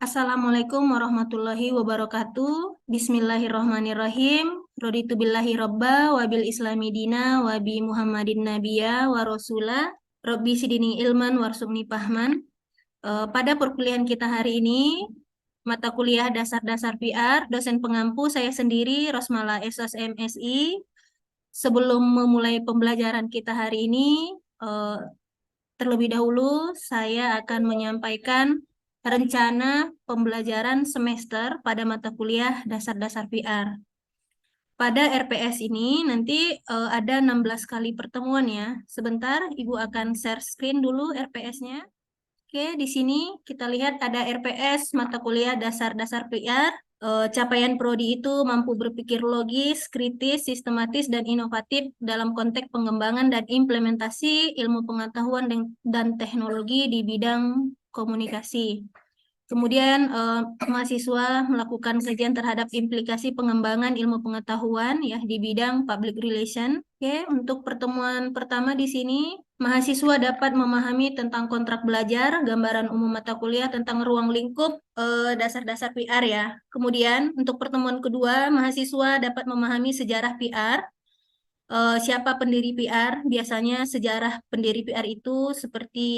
Assalamualaikum warahmatullahi wabarakatuh. Bismillahirrahmanirrahim. Raditu billahi robba wa bil islami dina wa bi Muhammadin nabiyya wa rasula. Rabbi sidini ilman warzuqni fahman. Pada perkuliahan kita hari ini, mata kuliah dasar-dasar PR, dosen pengampu saya sendiri, Rosmala SSMSI. Sebelum memulai pembelajaran kita hari ini, terlebih dahulu saya akan menyampaikan rencana pembelajaran semester pada mata kuliah dasar-dasar PR. Pada RPS ini nanti ada 16 kali pertemuan ya. Sebentar, Ibu akan share screen dulu RPS-nya. Oke, di sini kita lihat ada RPS mata kuliah dasar-dasar PR. Capaian prodi itu mampu berpikir logis, kritis, sistematis, dan inovatif dalam konteks pengembangan dan implementasi ilmu pengetahuan dan teknologi di bidang komunikasi. Kemudian mahasiswa melakukan kajian terhadap implikasi pengembangan ilmu pengetahuan ya di bidang public relation. Oke, untuk pertemuan pertama di sini mahasiswa dapat memahami tentang kontrak belajar, gambaran umum mata kuliah tentang ruang lingkup dasar-dasar PR ya. Kemudian untuk pertemuan kedua mahasiswa dapat memahami sejarah PR. Siapa pendiri PR? Biasanya sejarah pendiri PR itu seperti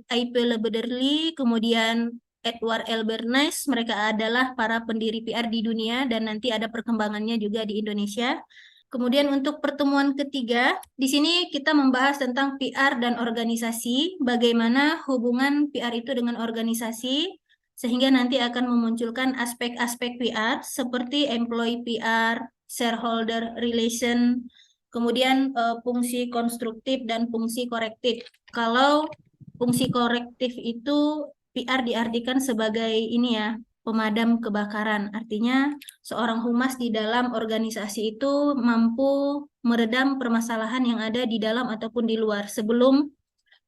A.P. Lebederli, kemudian Edward L. Bernays. Mereka adalah para pendiri PR di dunia dan nanti ada perkembangannya juga di Indonesia. Kemudian untuk pertemuan ketiga, di sini kita membahas tentang PR dan organisasi, bagaimana hubungan PR itu dengan organisasi, sehingga nanti akan memunculkan aspek-aspek PR seperti employee PR, shareholder relation, kemudian fungsi konstruktif dan fungsi korektif. Kalau fungsi korektif itu PR diartikan sebagai ini ya, pemadam kebakaran. Artinya seorang humas di dalam organisasi itu mampu meredam permasalahan yang ada di dalam ataupun di luar. Sebelum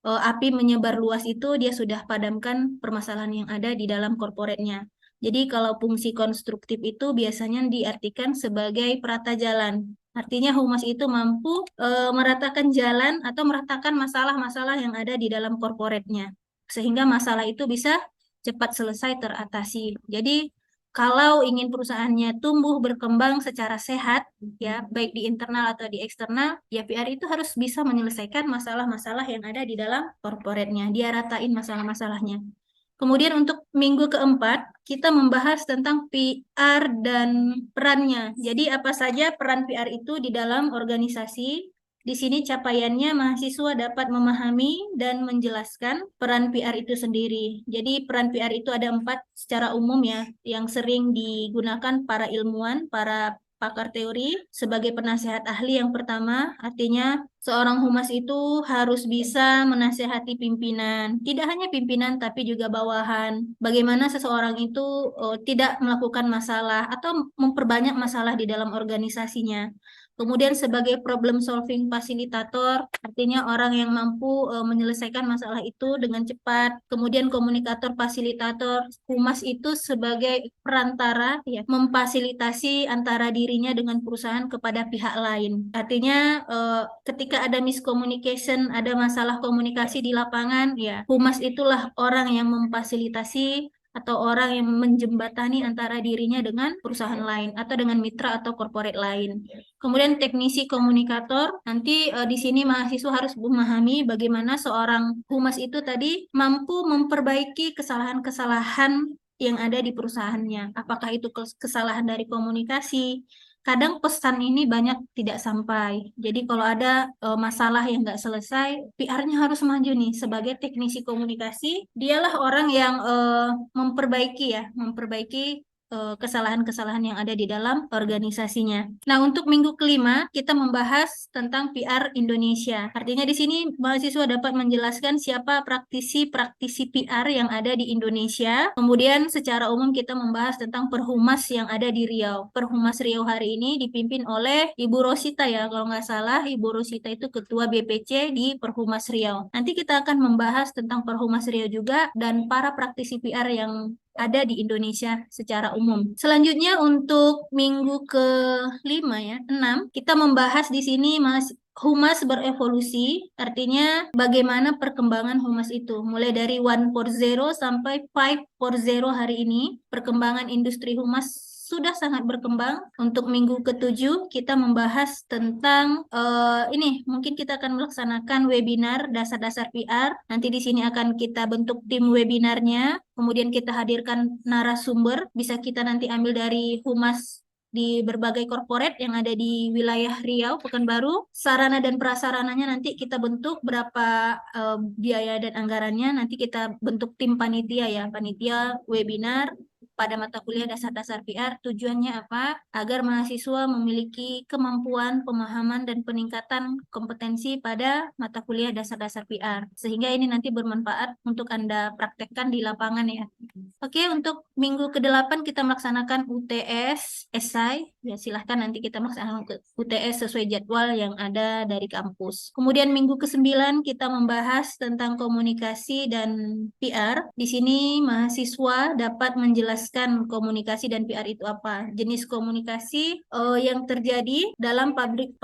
api menyebar luas itu dia sudah padamkan permasalahan yang ada di dalam korporatnya. Jadi kalau fungsi konstruktif itu biasanya diartikan sebagai perata jalan. Artinya humas itu mampu meratakan jalan atau meratakan masalah-masalah yang ada di dalam korporatnya. Sehingga masalah itu bisa cepat selesai teratasi. Jadi kalau ingin perusahaannya tumbuh berkembang secara sehat, ya baik di internal atau di eksternal, ya PR itu harus bisa menyelesaikan masalah-masalah yang ada di dalam korporatnya. Dia ratain masalah-masalahnya. Kemudian untuk minggu keempat, kita membahas tentang PR dan perannya. Jadi apa saja peran PR itu di dalam organisasi? Di sini capaiannya mahasiswa dapat memahami dan menjelaskan peran PR itu sendiri. Jadi peran PR itu ada 4 secara umum ya, yang sering digunakan para ilmuwan, para pakar teori sebagai penasehat ahli. Yang pertama, artinya seorang humas itu harus bisa menasehati pimpinan. Tidak hanya pimpinan tapi juga bawahan. Bagaimana seseorang itu tidak melakukan masalah atau memperbanyak masalah di dalam organisasinya. Kemudian sebagai problem solving fasilitator, artinya orang yang mampu menyelesaikan masalah itu dengan cepat. Kemudian komunikator fasilitator, humas itu sebagai perantara ya, memfasilitasi antara dirinya dengan perusahaan kepada pihak lain. Artinya ketika ada miscommunication, ada masalah komunikasi di lapangan, ya humas itulah orang yang memfasilitasi atau orang yang menjembatani antara dirinya dengan perusahaan lain atau dengan mitra atau corporate lain. Kemudian teknisi komunikator, nanti di sini mahasiswa harus memahami bagaimana seorang humas itu tadi mampu memperbaiki kesalahan-kesalahan yang ada di perusahaannya. Apakah itu kesalahan dari komunikasi? Kadang pesan ini banyak tidak sampai. Jadi kalau ada masalah yang nggak selesai, PR-nya harus maju nih sebagai teknisi komunikasi. Dialah orang yang memperbaiki ya, memperbaiki kesalahan-kesalahan yang ada di dalam organisasinya. Nah, untuk minggu kelima kita membahas tentang PR Indonesia. Artinya di sini mahasiswa dapat menjelaskan siapa praktisi-praktisi PR yang ada di Indonesia. Kemudian secara umum kita membahas tentang Perhumas yang ada di Riau. Perhumas Riau hari ini dipimpin oleh Ibu Rosita ya, kalau nggak salah Ibu Rosita itu Ketua BPC di Perhumas Riau. Nanti kita akan membahas tentang Perhumas Riau juga dan para praktisi PR yang ada di Indonesia secara umum. Selanjutnya untuk minggu ke-5 ya, 6, kita membahas di sini humas berevolusi, artinya bagaimana perkembangan humas itu. Mulai dari 1.0 sampai 5.0 hari ini, perkembangan industri humas sudah sangat berkembang. Untuk minggu ke-7 kita membahas tentang ini mungkin kita akan melaksanakan webinar dasar-dasar PR. Nanti di sini akan kita bentuk tim webinarnya, kemudian kita hadirkan narasumber, bisa kita nanti ambil dari humas di berbagai korporat yang ada di wilayah Riau, Pekanbaru. Sarana dan prasarananya nanti kita bentuk berapa biaya dan anggarannya. Nanti kita bentuk tim panitia ya, panitia webinar pada mata kuliah dasar-dasar PR. Tujuannya apa? Agar mahasiswa memiliki kemampuan, pemahaman, dan peningkatan kompetensi pada mata kuliah dasar-dasar PR. Sehingga ini nanti bermanfaat untuk Anda praktekkan di lapangan ya. Oke, untuk minggu ke-8 kita melaksanakan UTS, esai. Ya, silahkan nanti kita melaksanakan UTS sesuai jadwal yang ada dari kampus. Kemudian minggu ke-9 kita membahas tentang komunikasi dan PR. Di sini mahasiswa dapat menjelaskan komunikasi dan PR itu apa. Jenis komunikasi yang terjadi dalam public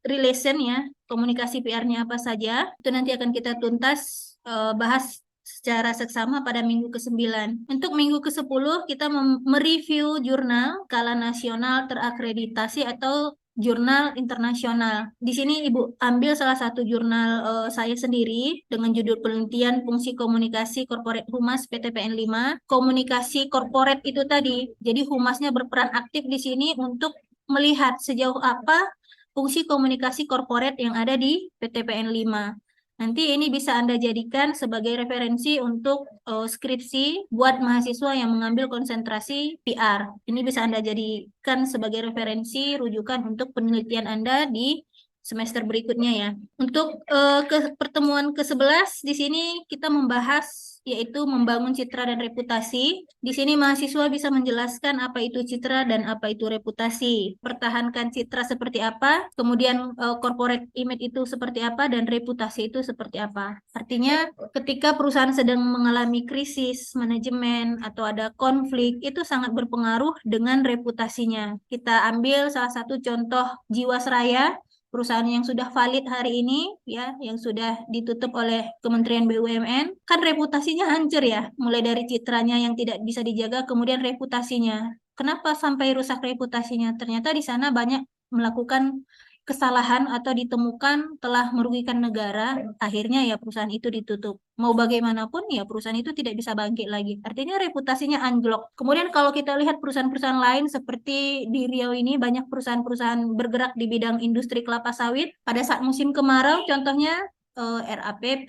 relation ya. Komunikasi PR-nya apa saja. Itu nanti akan kita tuntas bahas secara seksama pada minggu ke-9. Untuk minggu ke-10 kita mereview jurnal skala nasional terakreditasi atau jurnal internasional. Di sini Ibu ambil salah satu jurnal saya sendiri dengan judul penelitian fungsi komunikasi korporat humas PTPN 5. Komunikasi korporat itu tadi. Jadi humasnya berperan aktif di sini untuk melihat sejauh apa fungsi komunikasi korporat yang ada di PTPN 5. Nanti ini bisa Anda jadikan sebagai referensi untuk skripsi buat mahasiswa yang mengambil konsentrasi PR. Ini bisa Anda jadikan sebagai referensi rujukan untuk penelitian Anda di semester berikutnya ya. Untuk pertemuan ke-11 di sini kita membahas yaitu membangun citra dan reputasi. Di sini mahasiswa bisa menjelaskan apa itu citra dan apa itu reputasi. Pertahankan citra seperti apa, kemudian corporate image itu seperti apa, dan reputasi itu seperti apa. Artinya ketika perusahaan sedang mengalami krisis manajemen atau ada konflik, itu sangat berpengaruh dengan reputasinya. Kita ambil salah satu contoh Jiwasraya, perusahaan yang sudah valid hari ini ya, yang sudah ditutup oleh Kementerian BUMN, kan reputasinya hancur ya, mulai dari citranya yang tidak bisa dijaga, kemudian reputasinya. Kenapa sampai rusak reputasinya? Ternyata di sana banyak melakukan kesalahan atau ditemukan telah merugikan negara, akhirnya ya perusahaan itu ditutup. Mau bagaimanapun ya perusahaan itu tidak bisa bangkit lagi. Artinya reputasinya anjlok. Kemudian kalau kita lihat perusahaan-perusahaan lain seperti di Riau ini banyak perusahaan-perusahaan bergerak di bidang industri kelapa sawit. Pada saat musim kemarau contohnya RAPP,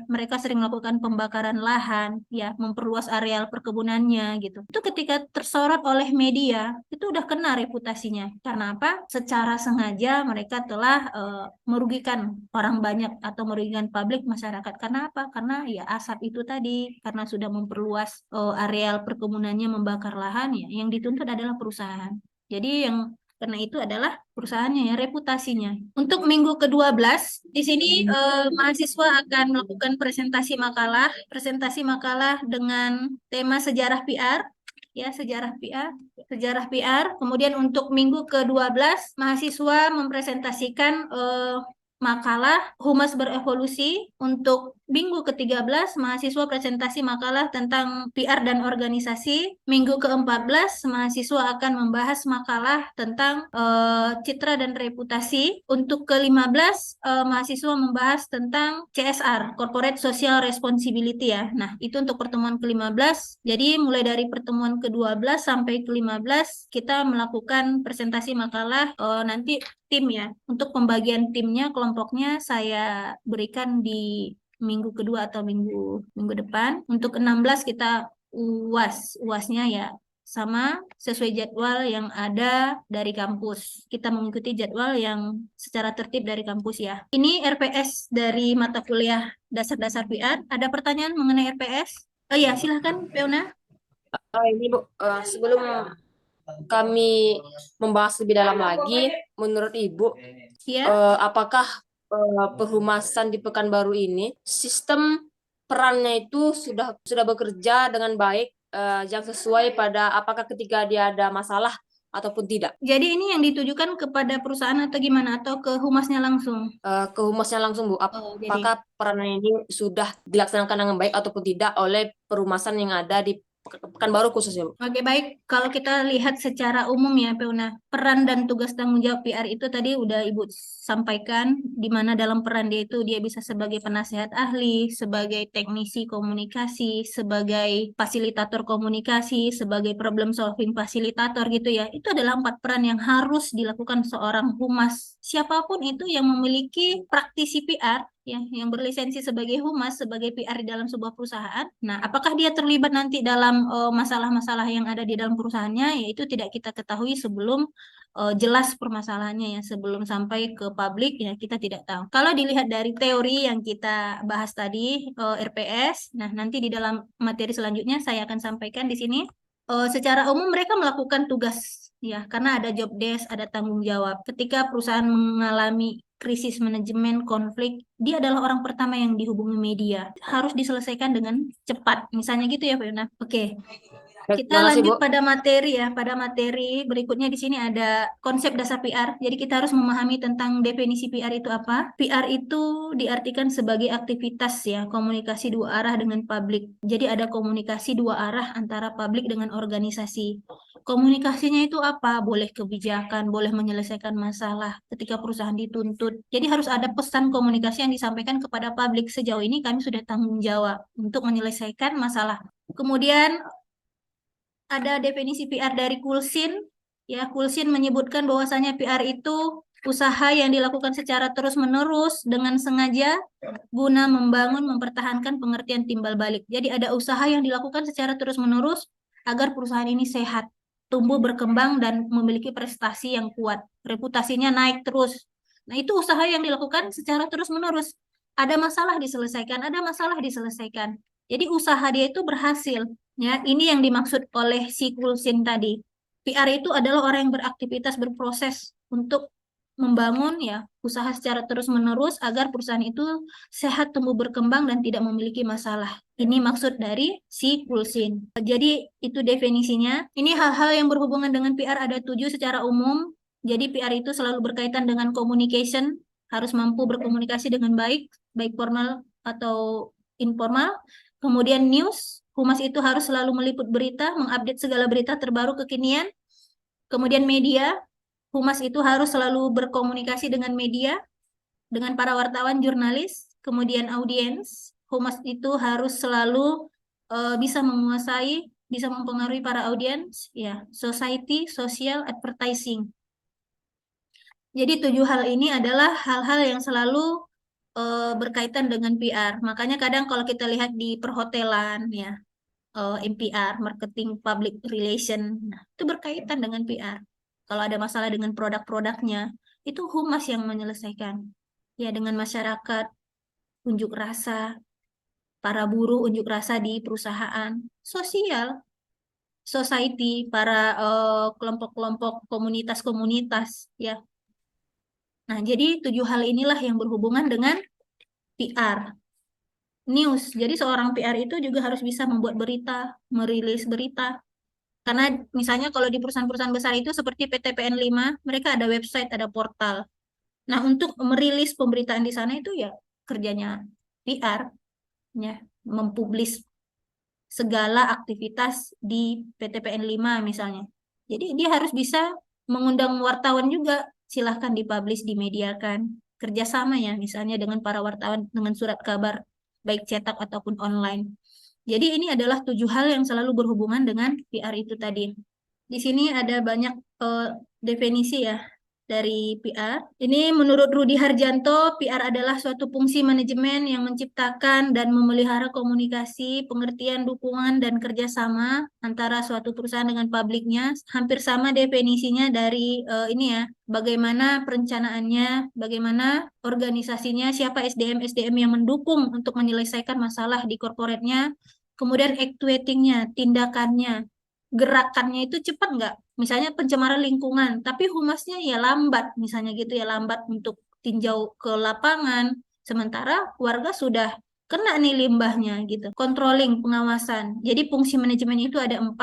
mereka sering melakukan pembakaran lahan, ya, memperluas areal perkebunannya gitu. Itu ketika tersorot oleh media, itu udah kena reputasinya. Karena apa? Secara sengaja mereka telah merugikan orang banyak atau merugikan publik masyarakat. Karena apa? Karena ya asap itu tadi, karena sudah memperluas areal perkebunannya, membakar lahan, ya, yang dituntut adalah perusahaan. Jadi yang karena itu adalah perusahaannya ya, reputasinya. Untuk minggu ke-12, di sini mahasiswa akan melakukan presentasi makalah dengan tema sejarah PR, ya, sejarah PR. Kemudian untuk minggu ke-12, mahasiswa mempresentasikan makalah humas berevolusi. Untuk minggu ke-13, mahasiswa presentasi makalah tentang PR dan organisasi. Minggu ke-14, mahasiswa akan membahas makalah tentang citra dan reputasi. Untuk ke-15, mahasiswa membahas tentang CSR, Corporate Social Responsibility ya. Nah, itu untuk pertemuan ke-15. Jadi mulai dari pertemuan ke-12 sampai ke-15, kita melakukan presentasi makalah nanti tim ya. Untuk pembagian timnya, kelompoknya saya berikan di minggu kedua atau minggu depan. Untuk 16 kita UASnya ya sama sesuai jadwal yang ada dari kampus. Kita mengikuti jadwal yang secara tertib dari kampus ya. Ini RPS dari mata kuliah dasar-dasar PR. Ada pertanyaan mengenai RPS? Oh iya, silahkan Peona. Ini Bu, sebelum kami membahas lebih dalam lagi, menurut Ibu, Ya. apakah perhumasan di Pekanbaru ini sistem perannya itu sudah bekerja dengan baik, yang sesuai pada apakah ketika dia ada masalah ataupun tidak. Jadi ini yang ditujukan kepada perusahaan atau gimana? Atau ke humasnya langsung? Ke humasnya langsung, Bu. Oh, jadi Apakah peranan ini sudah dilaksanakan dengan baik ataupun tidak oleh perumasan yang ada di Pekanbaru khususnya, Bu? oke, baik. Kalau kita lihat secara umum ya, Peuna, peran dan tugas tanggung jawab PR itu tadi udah Ibu sampaikan, di mana dalam peran dia itu dia bisa sebagai penasehat ahli, sebagai teknisi komunikasi, sebagai fasilitator komunikasi, sebagai problem solving fasilitator gitu ya. Itu adalah 4 peran yang harus dilakukan seorang humas. Siapapun itu yang memiliki praktisi PR, ya, yang berlisensi sebagai humas, sebagai PR di dalam sebuah perusahaan. Nah, apakah dia terlibat nanti dalam masalah-masalah yang ada di dalam perusahaannya? Ya, itu tidak kita ketahui sebelum jelas permasalahannya ya, sebelum sampai ke publik ya kita tidak tahu. Kalau dilihat dari teori yang kita bahas tadi, RPS, nah nanti di dalam materi selanjutnya saya akan sampaikan di sini. Secara umum mereka melakukan tugas ya, karena ada job desk, ada tanggung jawab. Ketika perusahaan mengalami krisis manajemen, konflik, dia adalah orang pertama yang dihubungi media. Harus diselesaikan dengan cepat. Misalnya gitu ya, Fiona. Oke. Baik, Kita terima kasih, Bu. lanjut pada materi ya. Pada materi berikutnya di sini ada konsep dasar PR. Jadi kita harus memahami tentang definisi PR itu apa. PR itu diartikan sebagai aktivitas ya, komunikasi dua arah dengan publik. Jadi ada komunikasi dua arah antara publik dengan organisasi. Komunikasinya itu apa? Boleh kebijakan, boleh menyelesaikan masalah ketika perusahaan dituntut. Jadi harus ada pesan komunikasi yang disampaikan kepada publik. Sejauh ini kami sudah tanggung jawab untuk menyelesaikan masalah. Kemudian ada definisi PR dari Kulsin. Ya, Kulsin menyebutkan bahwasanya PR itu usaha yang dilakukan secara terus-menerus dengan sengaja guna membangun, mempertahankan pengertian timbal balik. Jadi ada usaha yang dilakukan secara terus-menerus agar perusahaan ini sehat, tumbuh berkembang dan memiliki prestasi yang kuat. Reputasinya naik terus. Nah, itu usaha yang dilakukan secara terus-menerus. Ada masalah diselesaikan, ada masalah diselesaikan. Jadi usaha dia itu berhasil. Ya, ini yang dimaksud oleh si Kulsin tadi. PR itu adalah orang yang beraktivitas, berproses untuk membangun ya usaha secara terus-menerus agar perusahaan itu sehat, tumbuh berkembang dan tidak memiliki masalah. Ini maksud dari si Kulsin. Jadi itu definisinya. Ini hal-hal yang berhubungan dengan PR ada 7 secara umum. Jadi PR itu selalu berkaitan dengan communication, harus mampu berkomunikasi dengan baik, baik formal atau informal. Kemudian news, humas itu harus selalu meliput berita, mengupdate segala berita terbaru kekinian. Kemudian media, humas itu harus selalu berkomunikasi dengan media, dengan para wartawan, jurnalis. Kemudian audiens, humas itu harus selalu bisa menguasai, bisa mempengaruhi para audiens, ya, society, social, advertising. Jadi 7 hal ini adalah hal-hal yang selalu berkaitan dengan PR. Makanya kadang kalau kita lihat di perhotelan, ya, MPR, marketing public relation, nah, itu berkaitan dengan PR. Kalau ada masalah dengan produk-produknya, itu humas yang menyelesaikan. Ya, dengan masyarakat, unjuk rasa, para buruh unjuk rasa di perusahaan, sosial, society, para kelompok-kelompok komunitas-komunitas, ya. Nah, jadi 7 hal inilah yang berhubungan dengan PR. News, jadi seorang PR itu juga harus bisa membuat berita, merilis berita. Karena misalnya kalau di perusahaan-perusahaan besar itu seperti PT PN5, mereka ada website, ada portal. Nah, untuk merilis pemberitaan di sana itu ya kerjanya PR, ya, mempublis segala aktivitas di PT PN5 misalnya. Jadi dia harus bisa mengundang wartawan juga, silahkan dipublish, dimediakan. Kerjasama ya, misalnya dengan para wartawan, dengan surat kabar, baik cetak ataupun online. Jadi ini adalah 7 hal yang selalu berhubungan dengan PR itu tadi. Di sini ada banyak definisi ya dari PR. Ini menurut Rudi Harjanto, PR adalah suatu fungsi manajemen yang menciptakan dan memelihara komunikasi, pengertian, dukungan, dan kerjasama antara suatu perusahaan dengan publiknya. Hampir sama definisinya dari ini ya, bagaimana perencanaannya, bagaimana organisasinya, siapa SDM-SDM yang mendukung untuk menyelesaikan masalah di corporate-nya, kemudian actuating-nya, tindakannya, gerakannya itu cepat nggak? Misalnya pencemaran lingkungan, tapi humasnya ya lambat, misalnya gitu ya, lambat untuk tinjau ke lapangan, sementara warga sudah kena nih limbahnya gitu. Controlling, pengawasan. Jadi fungsi manajemen itu ada 4.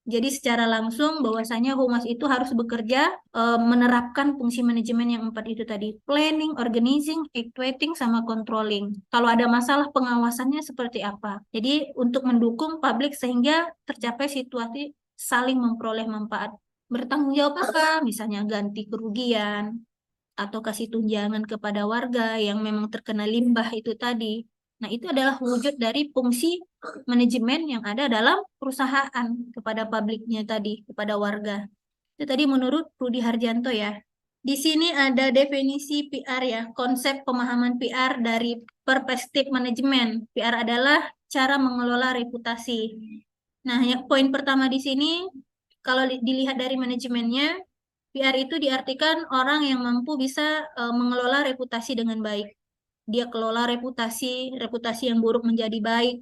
Jadi secara langsung bahwasanya humas itu harus bekerja menerapkan fungsi manajemen yang 4 itu tadi. Planning, organizing, actuating, sama controlling. Kalau ada masalah pengawasannya seperti apa. Jadi untuk mendukung publik sehingga tercapai situasi saling memperoleh manfaat. Bertanggung jawab apa? Misalnya ganti kerugian atau kasih tunjangan kepada warga yang memang terkena limbah itu tadi. Nah, itu adalah wujud dari fungsi manajemen yang ada dalam perusahaan kepada publiknya tadi, kepada warga. Itu tadi menurut Rudi Harjanto ya. Di sini ada definisi PR ya, konsep pemahaman PR dari perspektif manajemen. PR adalah cara mengelola reputasi. Nah, poin pertama di sini, kalau dilihat dari manajemennya, PR itu diartikan orang yang mampu bisa mengelola reputasi dengan baik. Dia kelola reputasi, reputasi yang buruk menjadi baik.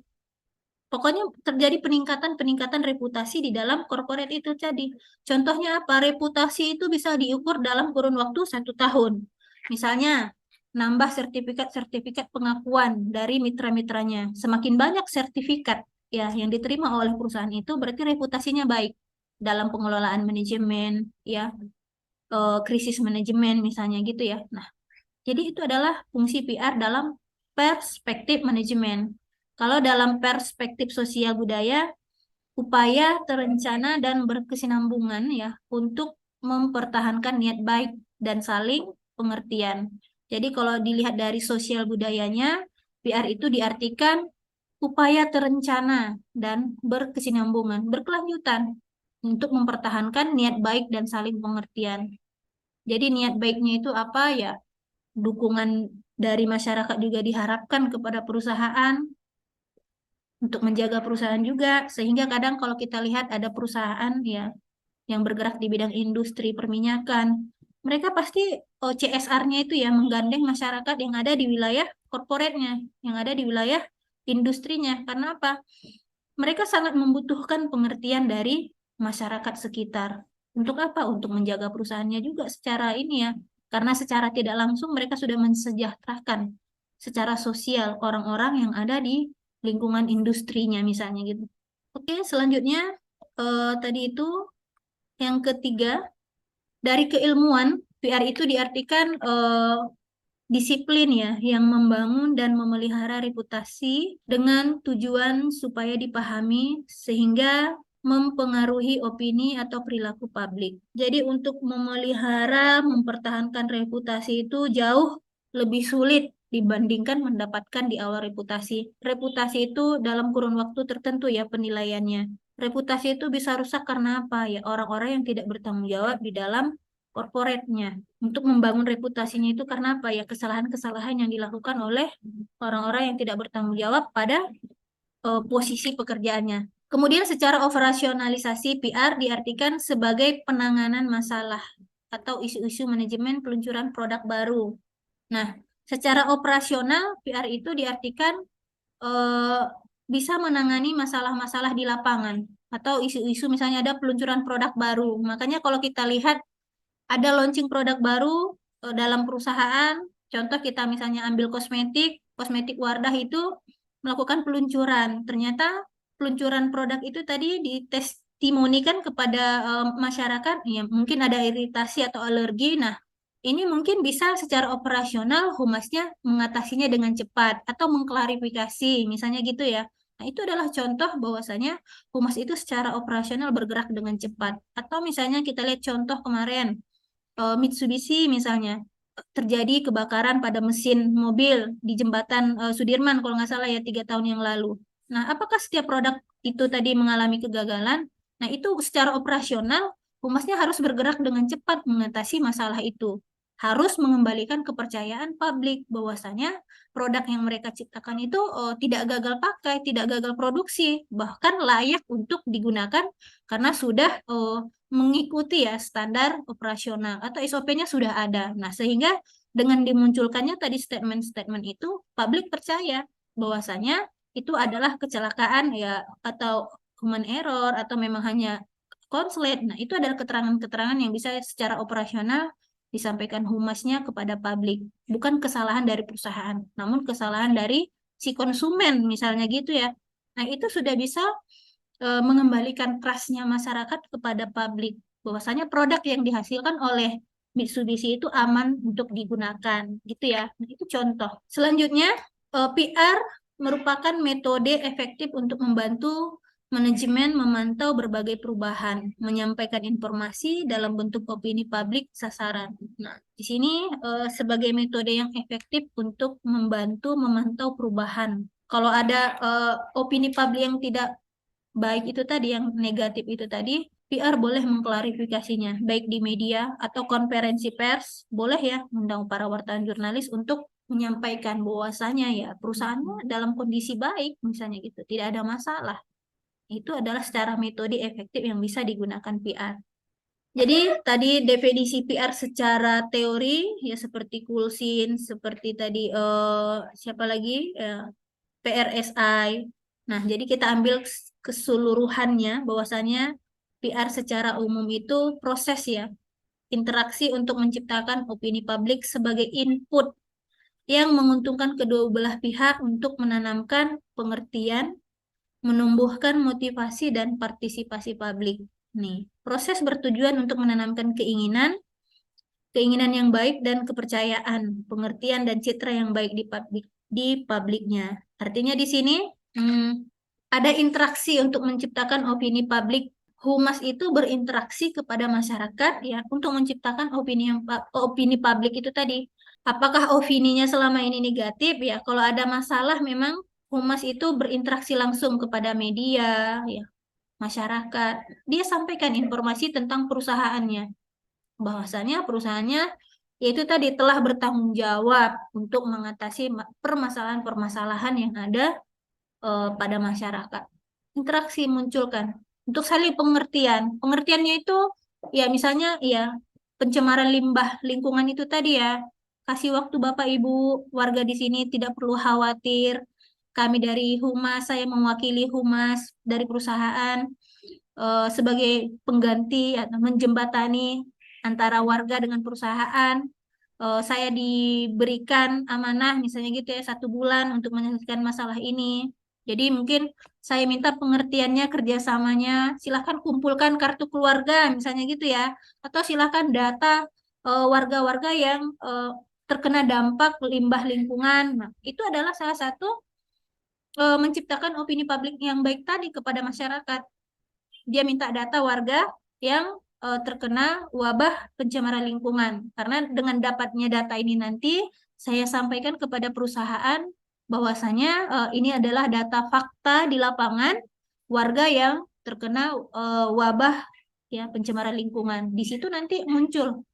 Pokoknya terjadi peningkatan reputasi di dalam corporate itu tadi. Contohnya apa? Reputasi itu bisa diukur dalam kurun waktu 1 tahun. Misalnya, nambah sertifikat-sertifikat pengakuan dari mitra-mitranya. Semakin banyak sertifikat ya yang diterima oleh perusahaan itu berarti reputasinya baik dalam pengelolaan manajemen, ya, krisis manajemen misalnya gitu ya. Nah, jadi itu adalah fungsi PR dalam perspektif manajemen. Kalau dalam perspektif sosial budaya, upaya terencana dan berkesinambungan ya untuk mempertahankan niat baik dan saling pengertian. Jadi kalau dilihat dari sosial budayanya, PR itu diartikan upaya terencana dan berkesinambungan, berkelanjutan untuk mempertahankan niat baik dan saling pengertian. Jadi niat baiknya itu apa ya? Dukungan dari masyarakat juga diharapkan kepada perusahaan untuk menjaga perusahaan juga, sehingga kadang kalau kita lihat ada perusahaan ya yang bergerak di bidang industri perminyakan, mereka pasti CSR-nya itu ya menggandeng masyarakat yang ada di wilayah korporatnya, yang ada di wilayah industrinya. Karena apa? Mereka sangat membutuhkan pengertian dari masyarakat sekitar. Untuk apa? Untuk menjaga perusahaannya juga secara ini ya. Karena secara tidak langsung mereka sudah mensejahterakan secara sosial orang-orang yang ada di lingkungan industrinya misalnya gitu. Oke, selanjutnya tadi itu yang ketiga, dari keilmuan, PR itu diartikan disiplin ya, yang membangun dan memelihara reputasi dengan tujuan supaya dipahami sehingga mempengaruhi opini atau perilaku publik. Jadi untuk memelihara, mempertahankan reputasi itu jauh lebih sulit dibandingkan mendapatkan di awal reputasi. Reputasi itu dalam kurun waktu tertentu ya penilaiannya. Reputasi itu bisa rusak karena apa ya? Orang-orang yang tidak bertanggung jawab di dalam corporate-nya. Untuk membangun reputasinya itu karena apa ya? Kesalahan-kesalahan yang dilakukan oleh orang-orang yang tidak bertanggung jawab pada posisi pekerjaannya. Kemudian secara operasionalisasi PR diartikan sebagai penanganan masalah atau isu-isu manajemen peluncuran produk baru. Nah, secara operasional PR itu diartikan eh, bisa menangani masalah-masalah di lapangan atau isu-isu misalnya ada peluncuran produk baru. Makanya kalau kita lihat ada launching produk baru dalam perusahaan, contoh kita misalnya ambil kosmetik, kosmetik Wardah itu melakukan peluncuran. Ternyata peluncuran produk itu tadi ditestimonikan kepada masyarakat, ya mungkin ada iritasi atau alergi. Nah, ini mungkin bisa secara operasional humasnya mengatasinya dengan cepat atau mengklarifikasi, misalnya gitu ya. Nah, itu adalah contoh bahwasanya humas itu secara operasional bergerak dengan cepat. Atau misalnya kita lihat contoh kemarin, Mitsubishi misalnya terjadi kebakaran pada mesin mobil di jembatan Sudirman kalau nggak salah ya 3 tahun yang lalu. Nah, apakah setiap produk itu tadi mengalami kegagalan? Nah, itu secara operasional humasnya harus bergerak dengan cepat mengatasi masalah itu. Harus mengembalikan kepercayaan publik bahwasanya produk yang mereka ciptakan itu tidak gagal pakai, tidak gagal produksi, bahkan layak untuk digunakan karena sudah mengikuti ya standar operasional atau SOP-nya sudah ada. Nah, sehingga dengan dimunculkannya tadi statement-statement itu, publik percaya bahwasanya itu adalah kecelakaan ya atau human error atau memang hanya konslet. Nah, itu adalah keterangan-keterangan yang bisa secara operasional disampaikan humasnya kepada publik. Bukan kesalahan dari perusahaan, namun kesalahan dari si konsumen misalnya gitu ya. Nah, itu sudah bisa mengembalikan trust-nya masyarakat kepada publik, bahwasanya produk yang dihasilkan oleh Mitsubishi itu aman untuk digunakan, gitu ya. Nah, itu contoh. Selanjutnya, PR merupakan metode efektif untuk membantu manajemen memantau berbagai perubahan, menyampaikan informasi dalam bentuk opini publik sasaran. Nah, di sini sebagai metode yang efektif untuk membantu memantau perubahan. Kalau ada opini publik yang tidak baik itu tadi, yang negatif itu tadi, PR boleh mengklarifikasinya, baik di media atau konferensi pers, boleh ya undang para wartawan jurnalis untuk menyampaikan bahwasanya ya perusahaannya dalam kondisi baik, misalnya gitu, tidak ada masalah. Itu adalah secara metode efektif yang bisa digunakan PR. Jadi tadi definisi PR secara teori ya seperti Coulson, seperti tadi siapa lagi PRSI. Nah, jadi kita ambil keseluruhannya bahwasannya PR secara umum itu proses ya, interaksi untuk menciptakan opini publik sebagai input yang menguntungkan kedua belah pihak untuk menanamkan pengertian, menumbuhkan motivasi dan partisipasi publik. Nih, proses bertujuan untuk menanamkan keinginan yang baik dan kepercayaan, pengertian dan citra yang baik di publiknya. Artinya di sini ada interaksi untuk menciptakan opini publik. Humas itu berinteraksi kepada masyarakat ya untuk menciptakan opini publik itu tadi. Apakah opininya selama ini negatif ya? Kalau ada masalah memang humas itu berinteraksi langsung kepada media ya, masyarakat. Dia sampaikan informasi tentang perusahaannya, bahwasanya perusahaannya yaitu tadi telah bertanggung jawab untuk mengatasi permasalahan-permasalahan yang ada pada masyarakat. Interaksi munculkan untuk saling pengertian. Pengertiannya itu ya misalnya ya pencemaran limbah lingkungan itu tadi ya. Kasih waktu Bapak Ibu warga di sini tidak perlu khawatir. Kami dari Humas, saya mewakili Humas dari perusahaan sebagai pengganti atau menjembatani antara warga dengan perusahaan. Saya diberikan amanah misalnya gitu ya 1 bulan untuk menyelesaikan masalah ini. Jadi mungkin saya minta pengertiannya, kerjasamanya. Silahkan kumpulkan kartu keluarga misalnya gitu ya. Atau silahkan data warga-warga yang terkena dampak limbah lingkungan. Nah, itu adalah salah satu menciptakan opini publik yang baik tadi kepada masyarakat. Dia minta data warga yang terkena wabah pencemaran lingkungan. Karena dengan dapatnya data ini nanti saya sampaikan kepada perusahaan bahwasanya ini adalah data fakta di lapangan warga yang terkena wabah ya pencemaran lingkungan. Di situ nanti muncul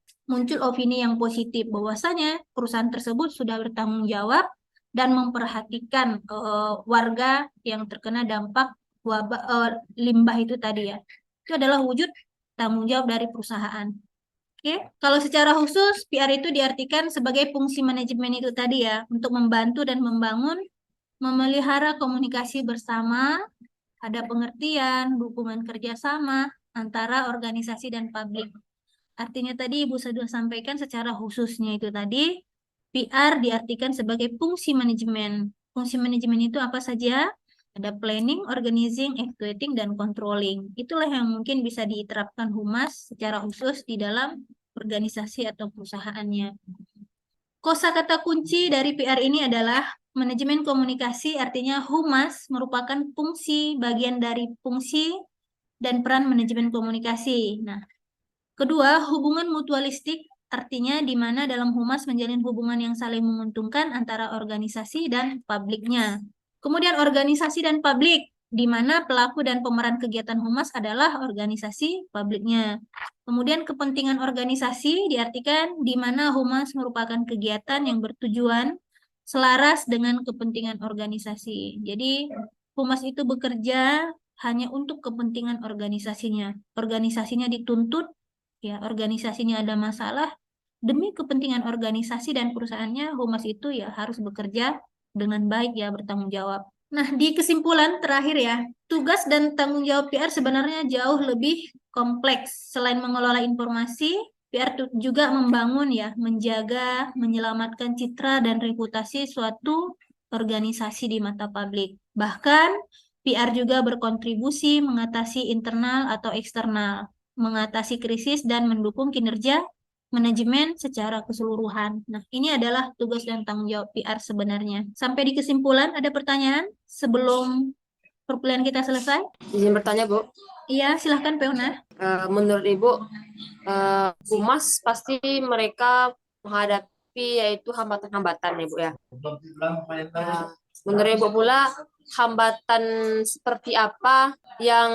opini yang positif bahwasanya perusahaan tersebut sudah bertanggung jawab dan memperhatikan warga yang terkena dampak wabah limbah itu tadi ya. Itu adalah wujud tanggung jawab dari perusahaan. Oke, kalau secara khusus PR itu diartikan sebagai fungsi manajemen itu tadi ya, untuk membantu dan membangun, memelihara komunikasi bersama, ada pengertian, dukungan kerjasama antara organisasi dan publik. Artinya tadi Ibu sudah sampaikan secara khususnya itu tadi, PR diartikan sebagai fungsi manajemen. Fungsi manajemen itu apa saja? Ada planning, organizing, executing, dan controlling. Itulah yang mungkin bisa diterapkan humas secara khusus di dalam organisasi atau perusahaannya. Kosakata kunci dari PR ini adalah manajemen komunikasi, artinya humas merupakan fungsi bagian dari fungsi dan peran manajemen komunikasi. Nah, kedua, hubungan mutualistik, artinya di mana dalam humas menjalin hubungan yang saling menguntungkan antara organisasi dan publiknya. Kemudian organisasi dan publik, di mana pelaku dan pemeran kegiatan humas adalah organisasi publiknya. Kemudian kepentingan organisasi diartikan di mana humas merupakan kegiatan yang bertujuan selaras dengan kepentingan organisasi. Jadi humas itu bekerja hanya untuk kepentingan organisasinya. Organisasinya dituntut, ya organisasinya ada masalah, demi kepentingan organisasi dan perusahaannya, humas itu ya harus bekerja dengan baik ya, bertanggung jawab. Nah, di kesimpulan terakhir ya, tugas dan tanggung jawab PR sebenarnya jauh lebih kompleks. Selain mengelola informasi, PR juga membangun ya, menjaga, menyelamatkan citra dan reputasi suatu organisasi di mata publik. Bahkan PR juga berkontribusi mengatasi internal atau eksternal, mengatasi krisis dan mendukung kinerja manajemen secara keseluruhan. Nah, ini adalah tugas dan tanggung jawab PR sebenarnya. Sampai di kesimpulan, ada pertanyaan sebelum perkuliahan kita selesai? Izin bertanya, Bu. Iya, silahkan Peona. Menurut Ibu, humas pasti mereka menghadapi yaitu hambatan-hambatan ya, Bu ya. Menurut Ibu pula, hambatan seperti apa yang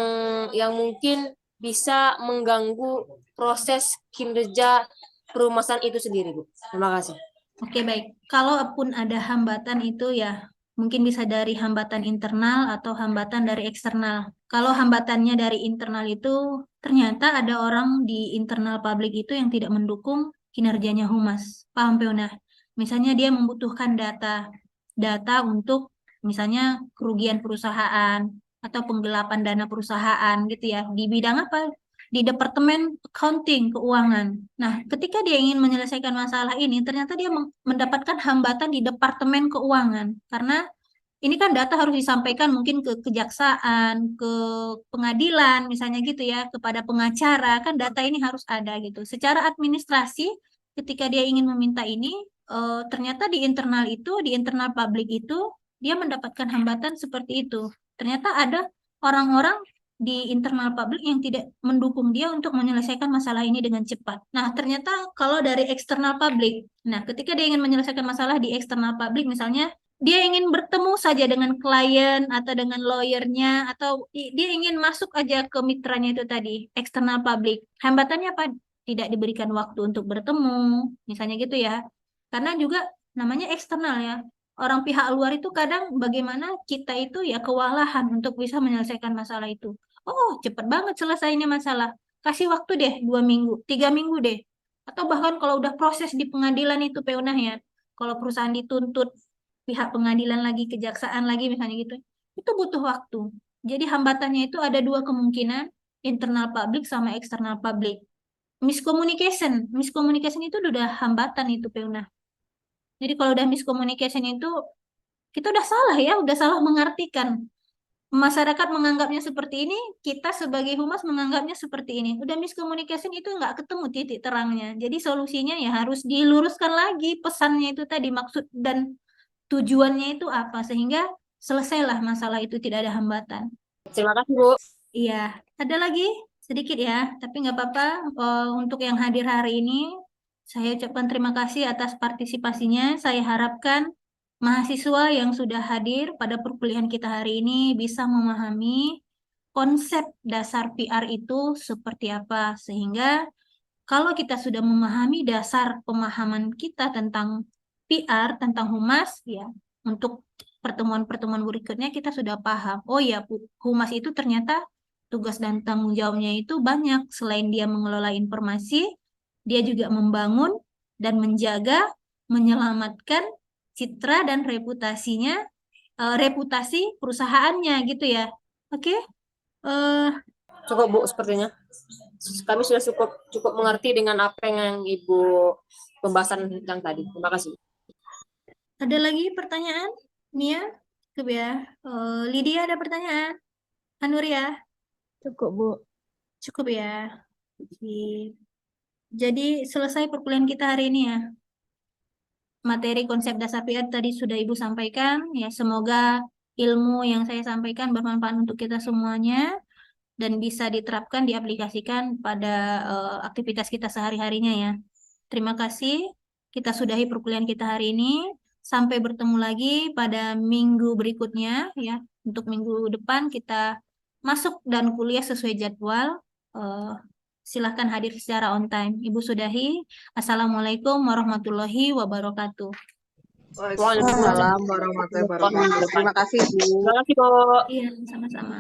mungkin bisa mengganggu proses kinerja perumasan itu sendiri, Bu? Terima kasih. Oke, baik. Kalaupun ada hambatan itu ya mungkin bisa dari hambatan internal atau hambatan dari eksternal. Kalau hambatannya dari internal itu ternyata ada orang di internal publik itu yang tidak mendukung kinerjanya humas. Paham, Peona? Misalnya dia membutuhkan data untuk misalnya kerugian perusahaan atau penggelapan dana perusahaan gitu ya. Di bidang apa? Di Departemen Accounting Keuangan. Nah, ketika dia ingin menyelesaikan masalah ini, ternyata dia mendapatkan hambatan di Departemen Keuangan. Karena ini kan data harus disampaikan mungkin ke kejaksaan, ke pengadilan, misalnya gitu ya, kepada pengacara, kan data ini harus ada gitu. Secara administrasi, ketika dia ingin meminta ini, ternyata di internal publik itu, dia mendapatkan hambatan seperti itu. Ternyata ada orang-orang di internal publik yang tidak mendukung dia untuk menyelesaikan masalah ini dengan cepat. Nah, ternyata kalau dari eksternal publik, nah ketika dia ingin menyelesaikan masalah di eksternal publik, misalnya dia ingin bertemu saja dengan klien atau dengan lawyernya, atau dia ingin masuk aja ke mitranya itu tadi, eksternal publik. Hambatannya apa? Tidak diberikan waktu untuk bertemu, misalnya gitu ya. Karena juga namanya eksternal ya. Orang pihak luar itu kadang bagaimana kita itu ya kewalahan untuk bisa menyelesaikan masalah itu. Oh, cepet banget selesainya masalah. Kasih waktu deh 2 minggu, 3 minggu deh. Atau bahkan kalau udah proses di pengadilan itu peunah ya. Kalau perusahaan dituntut pihak pengadilan lagi, kejaksaan lagi misalnya gitu, itu butuh waktu. Jadi hambatannya itu ada dua kemungkinan, internal public sama eksternal public. Miscommunication itu udah hambatan itu peunah. Jadi kalau udah miscommunication itu kita udah salah ya, udah salah mengartikan. Masyarakat menganggapnya seperti ini, kita sebagai humas menganggapnya seperti ini. Udah miscommunication itu nggak ketemu titik terangnya. Jadi solusinya ya harus diluruskan lagi pesannya itu tadi, maksud dan tujuannya itu apa, sehingga selesailah masalah itu, tidak ada hambatan. Terima kasih, Bu. Iya, ada lagi sedikit ya, tapi nggak apa-apa. Untuk yang hadir hari ini, saya ucapkan terima kasih atas partisipasinya. Saya harapkan mahasiswa yang sudah hadir pada perkuliahan kita hari ini bisa memahami konsep dasar PR itu seperti apa, sehingga kalau kita sudah memahami dasar pemahaman kita tentang PR, tentang humas, ya, untuk pertemuan-pertemuan berikutnya kita sudah paham. Oh ya, humas itu ternyata tugas dan tanggung jawabnya itu banyak. Selain dia mengelola informasi, dia juga membangun dan menjaga, menyelamatkan citra dan reputasi perusahaannya gitu ya. Oke? Eh, Cukup, Bu, sepertinya. Kami sudah cukup mengerti dengan apa yang Ibu pembahasan yang tadi. Terima kasih. ada lagi pertanyaan? Mia? Cukup ya. Lydia ada pertanyaan? Anuria? Cukup, Bu. Cukup ya. Jadi selesai perkuliahan kita hari ini ya. Materi konsep dasar PR tadi sudah Ibu sampaikan. Ya, semoga ilmu yang saya sampaikan bermanfaat untuk kita semuanya dan bisa diterapkan, diaplikasikan pada aktivitas kita sehari-harinya ya. Terima kasih. Kita sudahi perkuliahan kita hari ini. Sampai bertemu lagi pada minggu berikutnya ya. Untuk minggu depan kita masuk dan kuliah sesuai jadwal. Silahkan hadir secara on time. Ibu sudahi. Assalamualaikum warahmatullahi wabarakatuh. Waalaikumsalam warahmatullahi wabarakatuh. Terima kasih, Bu. Terima kasih, Bu. Iya, sama-sama.